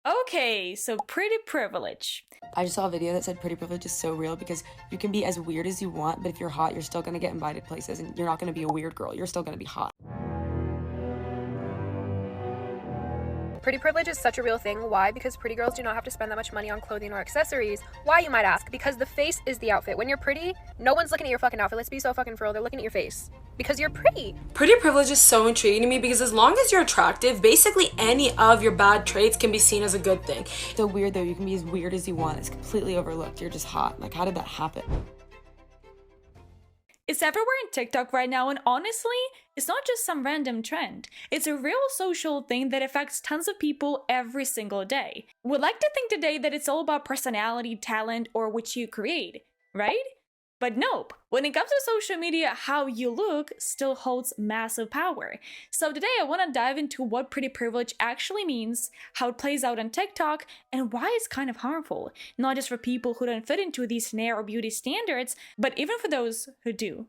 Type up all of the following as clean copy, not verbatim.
Okay, so pretty privilege. I just saw a video that said pretty privilege is so real because you can be as weird as you want, but if you're hot, you're still gonna get invited places and you're not gonna be a weird girl. You're still gonna be hot. Pretty privilege is such a real thing. Why? Because pretty girls do not have to spend that much money on clothing or accessories. Why, you might ask? Because the face is the outfit. When you're pretty, no one's looking at your fucking outfit. Let's be so fucking for real. They're looking at your face. Because you're pretty. Pretty privilege is so intriguing to me because as long as you're attractive, basically any of your bad traits can be seen as a good thing. So weird though, you can be as weird as you want. It's completely overlooked. You're just hot. Like, how did that happen? It's everywhere in TikTok right now, and honestly, it's not just some random trend. It's a real social thing that affects tons of people every single day. We'd like to think today that it's all about personality, talent, or what you create, right? But nope, when it comes to social media, how you look still holds massive power. So today I want to dive into what pretty privilege actually means, how it plays out on TikTok, and why it's kind of harmful, not just for people who don't fit into these narrow beauty standards, but even for those who do.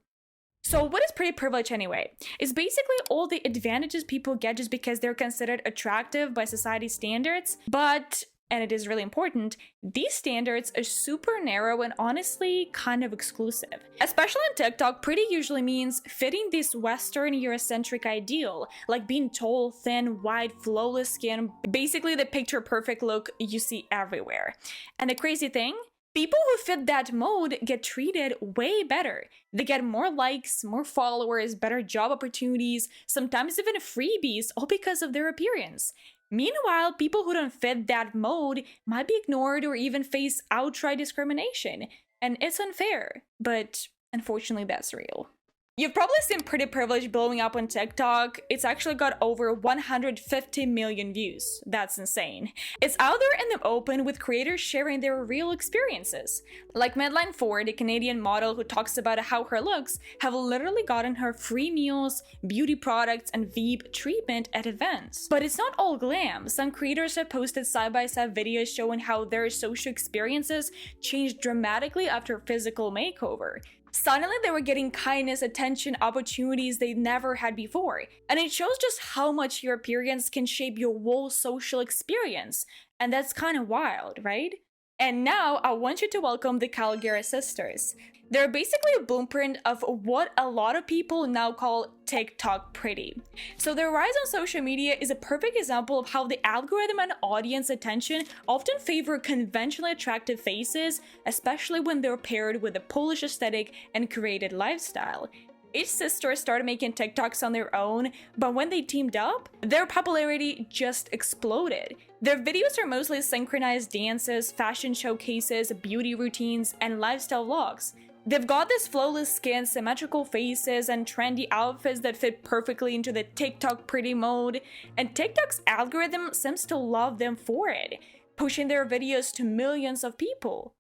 So what is pretty privilege anyway? It's basically all the advantages people get just because they're considered attractive by society standards, but, and it is really important, these standards are super narrow and honestly kind of exclusive. Especially on TikTok, pretty usually means fitting this Western Eurocentric ideal, like being tall, thin, white, flawless skin, basically the picture perfect look you see everywhere. And the crazy thing? People who fit that mold get treated way better. They get more likes, more followers, better job opportunities, sometimes even freebies, all because of their appearance. Meanwhile, people who don't fit that mold might be ignored or even face outright discrimination. And it's unfair, but unfortunately that's real. You've probably seen pretty privilege blowing up on TikTok. It's actually got over 150 million views. That's insane. It's out there in the open with creators sharing their real experiences. Like Madeline Ford, a Canadian model who talks about how her looks have literally gotten her free meals, beauty products, and VIB treatment at events. But it's not all glam. Some creators have posted side-by-side videos showing how their social experiences changed dramatically after physical makeover. Suddenly they were getting kindness, attention, opportunities they never had before. And it shows just how much your appearance can shape your whole social experience. And that's kind of wild, right? And now I want you to welcome the Kalogeras Sisters. They're basically a blueprint of what a lot of people now call TikTok pretty. So their rise on social media is a perfect example of how the algorithm and audience attention often favor conventionally attractive faces, especially when they're paired with a Polish aesthetic and curated lifestyle. Each sister started making TikToks on their own, but when they teamed up, their popularity just exploded. Their videos are mostly synchronized dances, fashion showcases, beauty routines, and lifestyle vlogs. They've got this flawless skin, symmetrical faces, and trendy outfits that fit perfectly into the TikTok pretty mode, and TikTok's algorithm seems to love them for it, pushing their videos to millions of people.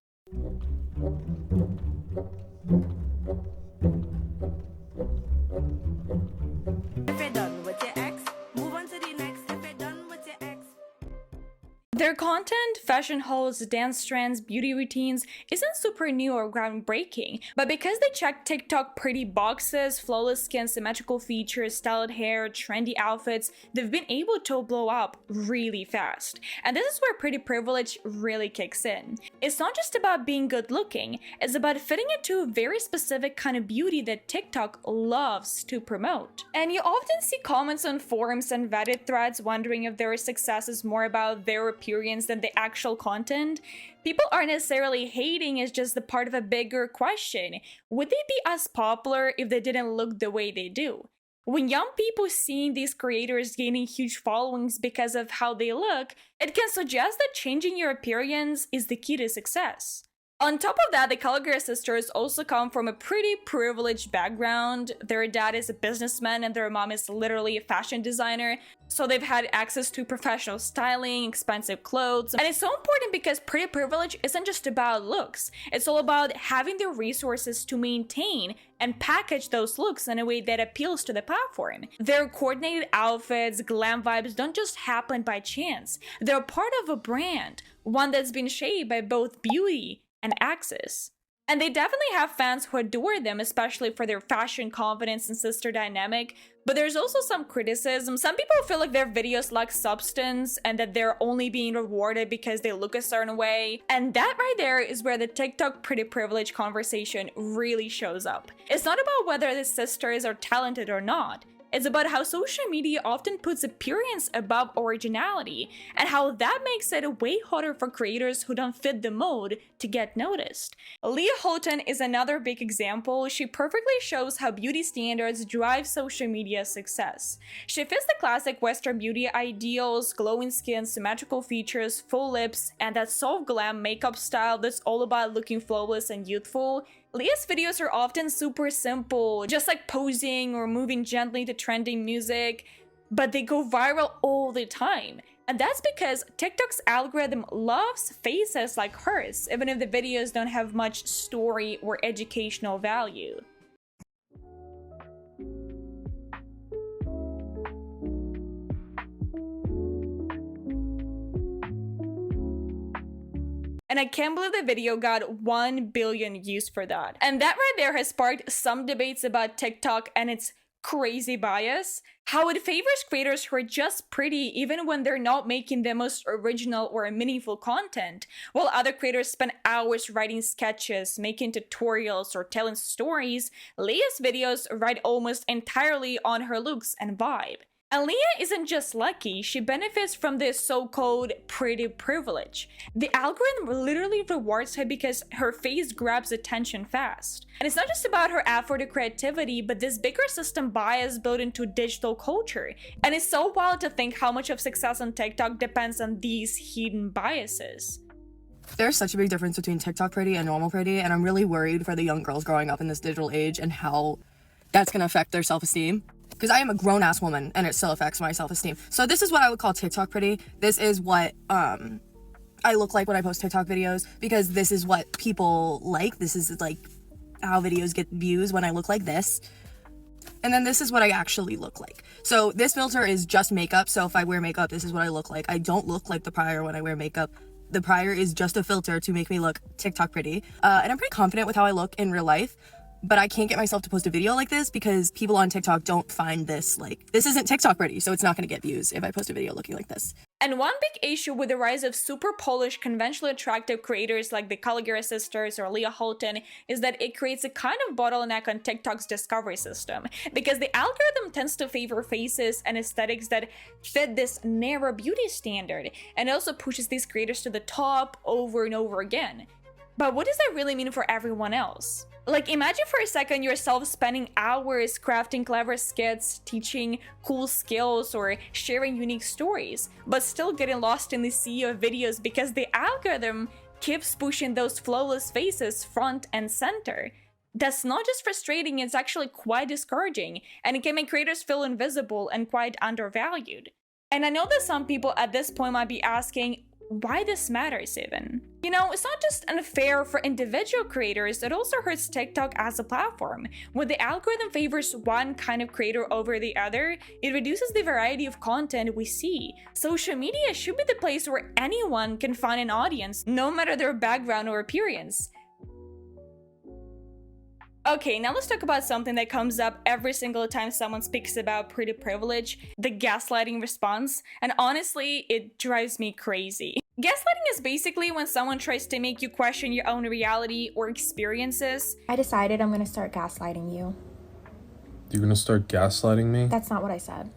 Their content, fashion hauls, dance trends, beauty routines isn't super new or groundbreaking, but because they check TikTok pretty boxes, flawless skin, symmetrical features, styled hair, trendy outfits, they've been able to blow up really fast. And this is where pretty privilege really kicks in. It's not just about being good looking, it's about fitting into a very specific kind of beauty that TikTok loves to promote. And you often see comments on forums and Reddit threads wondering if their success is more about their appearance than the actual content. People aren't necessarily hating, it's just the part of a bigger question. Would they be as popular if they didn't look the way they do? When young people seeing these creators gaining huge followings because of how they look, it can suggest that changing your appearance is the key to success. On top of that, the Kalogeras sisters also come from a pretty privileged background. Their dad is a businessman and their mom is literally a fashion designer, so they've had access to professional styling, expensive clothes. And it's so important because pretty privilege isn't just about looks. It's all about having the resources to maintain and package those looks in a way that appeals to the platform. Their coordinated outfits, glam vibes don't just happen by chance. They're part of a brand, one that's been shaped by both beauty and access. And they definitely have fans who adore them, especially for their fashion confidence and sister dynamic, But there's also some criticism. Some people feel like their videos lack substance and that they're only being rewarded because they look a certain way. And that right there is where the TikTok pretty privilege conversation really shows up. It's not about whether the sisters are talented or not. It's about how social media often puts appearance above originality, and how that makes it way harder for creators who don't fit the mold to get noticed. Leah Halton is another big example. She perfectly shows how beauty standards drive social media success. She fits the classic Western beauty ideals: glowing skin, symmetrical features, full lips, and that soft glam makeup style that's all about looking flawless and youthful. Leah's videos are often super simple, just like posing or moving gently to trending music, but they go viral all the time. And that's because TikTok's algorithm loves faces like hers, even if the videos don't have much story or educational value. And I can't believe the video got 1 billion views for that. And that right there has sparked some debates about TikTok and its crazy bias. How it favors creators who are just pretty even when they're not making the most original or meaningful content, while other creators spend hours writing sketches, making tutorials, or telling stories. Leah's videos ride almost entirely on her looks and vibe. And Leah isn't just lucky, she benefits from this so-called pretty privilege. The algorithm literally rewards her because her face grabs attention fast. And it's not just about her effort or creativity, but this bigger system bias built into digital culture. And it's so wild to think how much of success on TikTok depends on these hidden biases. There's such a big difference between TikTok pretty and normal pretty, and I'm really worried for the young girls growing up in this digital age and how that's gonna affect their self-esteem. Because I am a grown-ass woman and it still affects my self-esteem. So this is what I would call TikTok pretty. This is what I look like when I post TikTok videos, because this is what people like. This is like how videos get views when I look like this. And then this is what I actually look like. So this filter is just makeup. So if I wear makeup, this is what I look like. I don't look like the prior when I wear makeup. The prior is just a filter to make me look TikTok pretty. And I'm pretty confident with how I look in real life. But I can't get myself to post a video like this because people on TikTok don't find this, like, this isn't TikTok pretty, so it's not going to get views if I post a video looking like this. And one big issue with the rise of super polished, conventionally attractive creators like the Kalogeras Sisters or Leah Halton is that it creates a kind of bottleneck on TikTok's discovery system, because the algorithm tends to favor faces and aesthetics that fit this narrow beauty standard, and it also pushes these creators to the top over and over again. But what does that really mean for everyone else? Like, imagine for a second yourself spending hours crafting clever skits, teaching cool skills, or sharing unique stories, but still getting lost in the sea of videos because the algorithm keeps pushing those flawless faces front and center. That's not just frustrating, it's actually quite discouraging, and it can make creators feel invisible and quite undervalued. And I know that some people at this point might be asking, why this matters even? You know, it's not just unfair for individual creators, it also hurts TikTok as a platform. When the algorithm favors one kind of creator over the other, it reduces the variety of content we see. Social media should be the place where anyone can find an audience, no matter their background or appearance. Okay, now let's talk about something that comes up every single time someone speaks about pretty privilege, the gaslighting response, and honestly, it drives me crazy. Gaslighting is basically when someone tries to make you question your own reality or experiences. I decided I'm gonna start gaslighting you. You're gonna start gaslighting me? That's not what I said.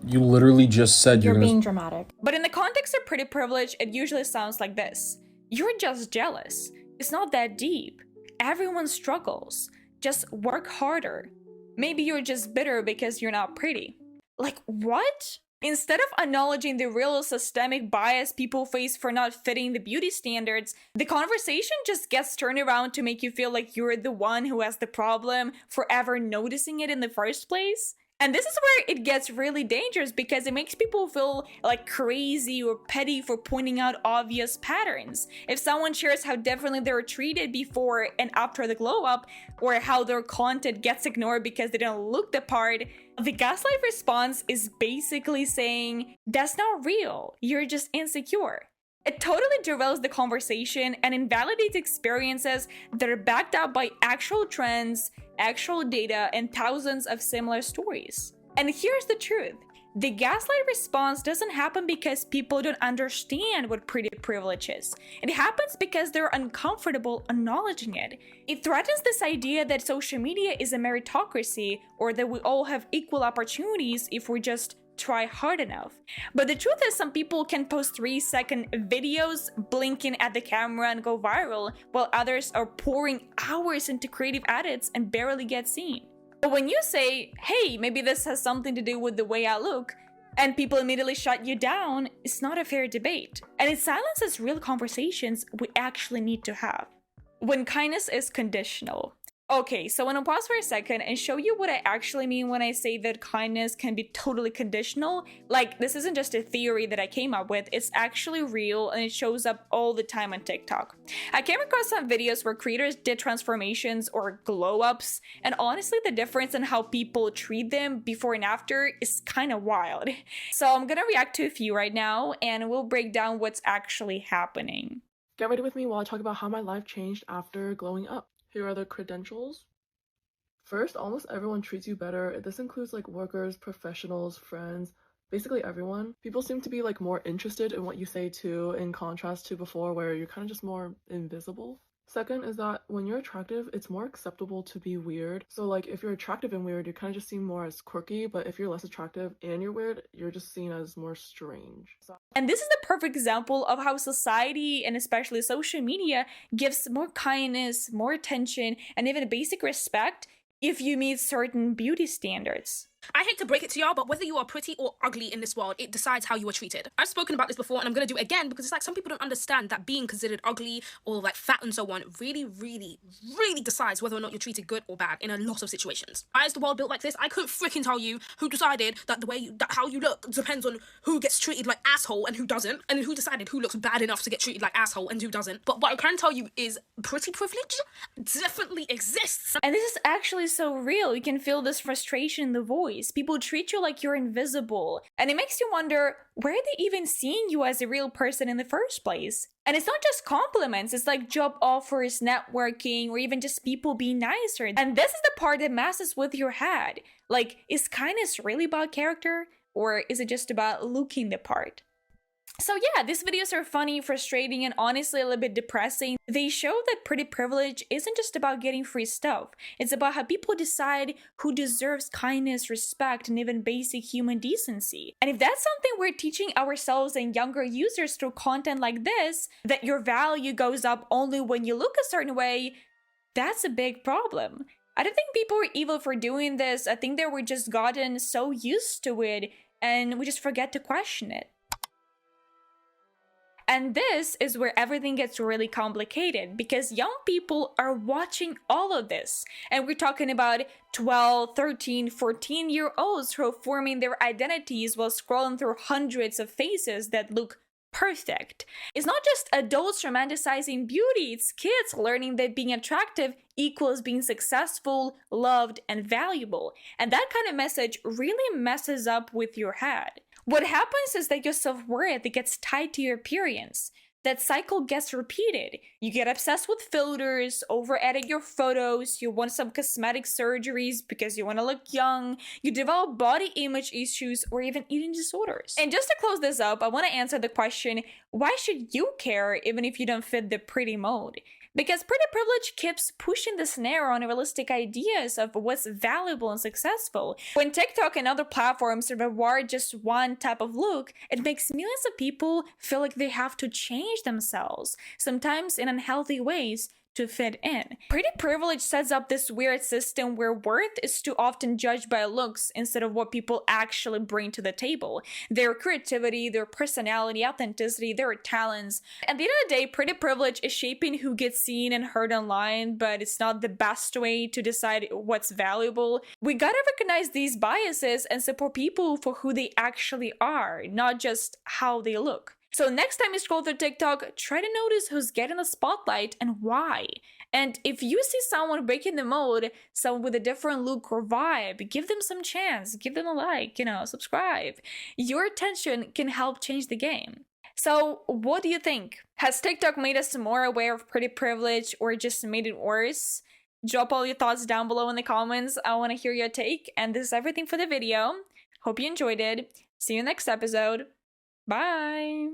You literally just said You're you're being gonna... dramatic. But in the context of pretty privilege, it usually sounds like this. You're just jealous. It's not that deep. Everyone struggles. Just work harder. Maybe you're just bitter because you're not pretty. Like, what? Instead of acknowledging the real systemic bias people face for not fitting the beauty standards, the conversation just gets turned around to make you feel like you're the one who has the problem for ever noticing it in the first place. And this is where it gets really dangerous, because it makes people feel like crazy or petty for pointing out obvious patterns. If someone shares how differently they were treated before and after the glow up, or how their content gets ignored because they don't look the part, the gaslight response is basically saying, that's not real, you're just insecure. It totally derails the conversation and invalidates experiences that are backed up by actual trends, actual data, and thousands of similar stories. And here's the truth. The gaslight response doesn't happen because people don't understand what pretty privilege is. It happens because they're uncomfortable acknowledging it. It threatens this idea that social media is a meritocracy, or that we all have equal opportunities if we just try hard enough. But the truth is, some people can post 3-second videos blinking at the camera and go viral, while others are pouring hours into creative edits and barely get seen. But when you say, hey, maybe this has something to do with the way I look, and people immediately shut you down, it's not a fair debate. And it silences real conversations we actually need to have. When kindness is conditional. Okay, so I want to pause for a second and show you what I actually mean when I say that kindness can be totally conditional. Like, this isn't just a theory that I came up with, it's actually real and it shows up all the time on TikTok. I came across some videos where creators did transformations or glow-ups, and honestly the difference in how people treat them before and after is kind of wild. So I'm gonna react to a few right now and we'll break down what's actually happening. Get ready with me while I talk about how my life changed after glowing up. Here are the credentials. First, almost everyone treats you better. This includes like workers, professionals, friends, basically everyone. People seem to be like more interested in what you say too, in contrast to before where you're kind of just more invisible. Second is that when you're attractive, it's more acceptable to be weird. So like if you're attractive and weird, you kind of just seem more as quirky, but if you're less attractive and you're weird, you're just seen as more strange. And this is the perfect example of how society, and especially social media, gives more kindness, more attention, and even basic respect if you meet certain beauty standards. I hate to break it to y'all, but whether you are pretty or ugly in this world, it decides how you are treated. I've spoken about this before and I'm gonna do it again because it's like some people don't understand that being considered ugly or like fat and so on really, really, really decides whether or not you're treated good or bad in a lot of situations. Why is the world built like this? I couldn't freaking tell you who decided that how you look depends on who gets treated like asshole and who doesn't, and who decided who looks bad enough to get treated like asshole and who doesn't. But what I can tell you is pretty privilege definitely exists. And this is actually so real. You can feel this frustration in the voice. People treat you like you're invisible, and it makes you wonder, where are they even seeing you as a real person in the first place? And it's not just compliments, it's like job offers, networking, or even just people being nicer. And this is the part that messes with your head. Like, is kindness really about character, or is it just about looking the part? So yeah, these videos are funny, frustrating, and honestly a little bit depressing. They show that pretty privilege isn't just about getting free stuff. It's about how people decide who deserves kindness, respect, and even basic human decency. And if that's something we're teaching ourselves and younger users through content like this, that your value goes up only when you look a certain way, that's a big problem. I don't think people were evil for doing this. I think they were just gotten so used to it and we just forget to question it. And this is where everything gets really complicated because young people are watching all of this. And we're talking about 12, 13, 14-year-olds who are forming their identities while scrolling through hundreds of faces that look perfect. It's not just adults romanticizing beauty, it's kids learning that being attractive equals being successful, loved, and valuable. And that kind of message really messes up with your head. What happens is that your self-worth gets tied to your appearance. That cycle gets repeated. You get obsessed with filters, over-edit your photos, you want some cosmetic surgeries because you want to look young, you develop body image issues, or even eating disorders. And just to close this up, I want to answer the question, why should you care even if you don't fit the pretty mold? Because pretty privilege keeps pushing this narrow unrealistic ideas of what's valuable and successful. When TikTok and other platforms reward just one type of look, it makes millions of people feel like they have to change themselves, sometimes in unhealthy ways, to fit in. Pretty privilege sets up this weird system where worth is too often judged by looks instead of what people actually bring to the table. Their creativity, their personality, authenticity, their talents. At the end of the day, pretty privilege is shaping who gets seen and heard online, but it's not the best way to decide what's valuable. We gotta recognize these biases and support people for who they actually are, not just how they look. So next time you scroll through TikTok, try to notice who's getting the spotlight and why. And if you see someone breaking the mold, someone with a different look or vibe, give them some chance, give them a like, subscribe. Your attention can help change the game. So what do you think? Has TikTok made us more aware of pretty privilege or just made it worse? Drop all your thoughts down below in the comments. I want to hear your take. And this is everything for the video. Hope you enjoyed it. See you next episode. Bye!